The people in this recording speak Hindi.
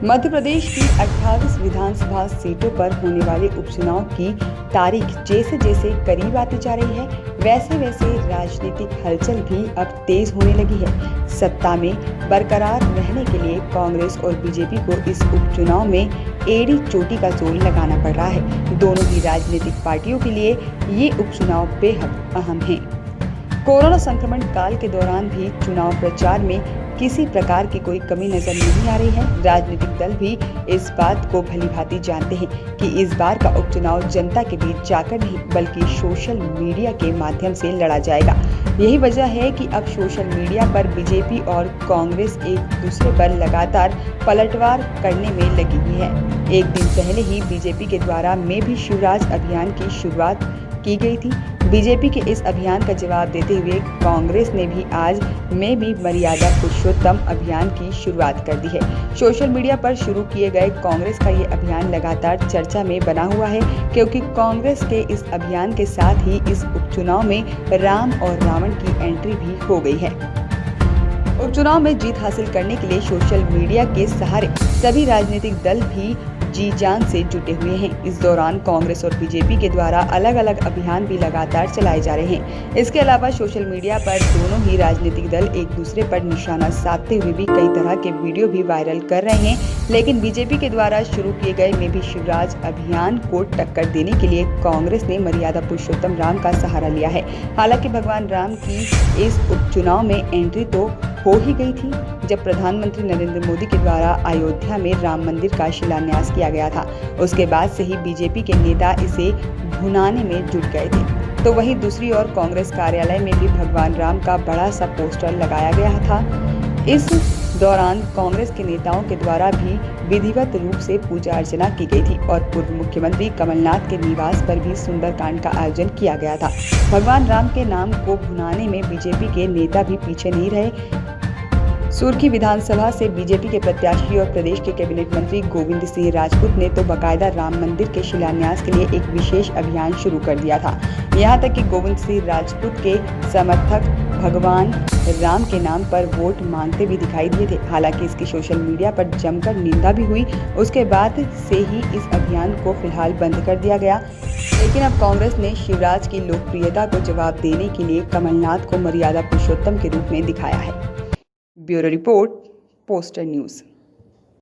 मध्य प्रदेश की 28 विधानसभा सीटों पर होने वाले उपचुनाव की तारीख जैसे जैसे करीब आती जा रही है, वैसे वैसे राजनीतिक हलचल भी अब तेज होने लगी है। सत्ता में बरकरार रहने के लिए कांग्रेस और बीजेपी को इस उपचुनाव में एड़ी चोटी का जोर लगाना पड़ रहा है। दोनों ही राजनीतिक पार्टियों के लिए ये उपचुनाव बेहद अहम है। कोरोना संक्रमण काल के दौरान भी चुनाव प्रचार में किसी प्रकार की कोई कमी नजर नहीं आ रही है। राजनीतिक दल भी इस बात को भलीभांति जानते हैं कि इस बार का उपचुनाव जनता के बीच जाकर नहीं बल्कि सोशल मीडिया के माध्यम से लड़ा जाएगा। यही वजह है कि अब सोशल मीडिया पर बीजेपी और कांग्रेस एक दूसरे पर लगातार पलटवार करने में लगी हुई है। एक दिन पहले ही बीजेपी के द्वारा मैं भी शिवराज अभियान की शुरुआत की गई थी। बीजेपी के इस अभियान का जवाब देते हुए कांग्रेस ने भी आज मैं भी मर्यादा पुरुषोत्तम अभियान की शुरुआत कर दी है। सोशल मीडिया पर शुरू किए गए कांग्रेस का ये अभियान लगातार चर्चा में बना हुआ है, क्योंकि कांग्रेस के इस अभियान के साथ ही इस उपचुनाव में राम और रावण की एंट्री भी हो गई है। उपचुनाव में जीत हासिल करने के लिए सोशल मीडिया के सहारे सभी राजनीतिक दल भी जी जान से जुटे हुए हैं। इस दौरान कांग्रेस और बीजेपी के द्वारा अलग अलग अभियान भी लगातार चलाए जा रहे हैं। इसके अलावा सोशल मीडिया पर दोनों ही राजनीतिक दल एक दूसरे पर निशाना साधते हुए भी कई तरह के वीडियो भी वायरल कर रहे हैं। लेकिन बीजेपी के द्वारा शुरू किए गए मैं भी शिवराज अभियान को टक्कर देने के लिए कांग्रेस ने मर्यादा पुरुषोत्तम राम का सहारा लिया है। हालांकि भगवान राम की इस उपचुनाव में एंट्री तो हो ही गई थी जब प्रधानमंत्री नरेंद्र मोदी के द्वारा अयोध्या में राम मंदिर का शिलान्यास किया गया था। उसके बाद से ही बीजेपी के नेता इसे भुनाने में जुट गए थे। तो वहीं दूसरी ओर कांग्रेस कार्यालय में भी भगवान राम का बड़ा सा पोस्टर लगाया गया था। इस दौरान कांग्रेस के नेताओं के द्वारा भी विधिवत रूप से पूजा अर्चना की गई थी और पूर्व मुख्यमंत्री कमलनाथ के निवास पर भी सुंदरकांड का आयोजन किया गया था। भगवान राम के नाम को भुनाने में बीजेपी के नेता भी पीछे नहीं रहे। सुर्खी विधानसभा से बीजेपी के प्रत्याशी और प्रदेश के कैबिनेट मंत्री गोविंद सिंह राजपूत ने तो बाकायदा राम मंदिर के शिलान्यास के लिए एक विशेष अभियान शुरू कर दिया था। यहां तक कि गोविंद सिंह राजपूत के समर्थक भगवान राम के नाम पर वोट मांगते भी दिखाई दिए थे। हालांकि इसकी सोशल मीडिया पर जमकर निंदा भी हुई। उसके बाद से ही इस अभियान को फिलहाल बंद कर दिया गया। लेकिन अब कांग्रेस ने शिवराज की लोकप्रियता को जवाब देने के लिए कमलनाथ को मर्यादा पुरुषोत्तम के रूप में दिखाया है। Bureau report, poster news.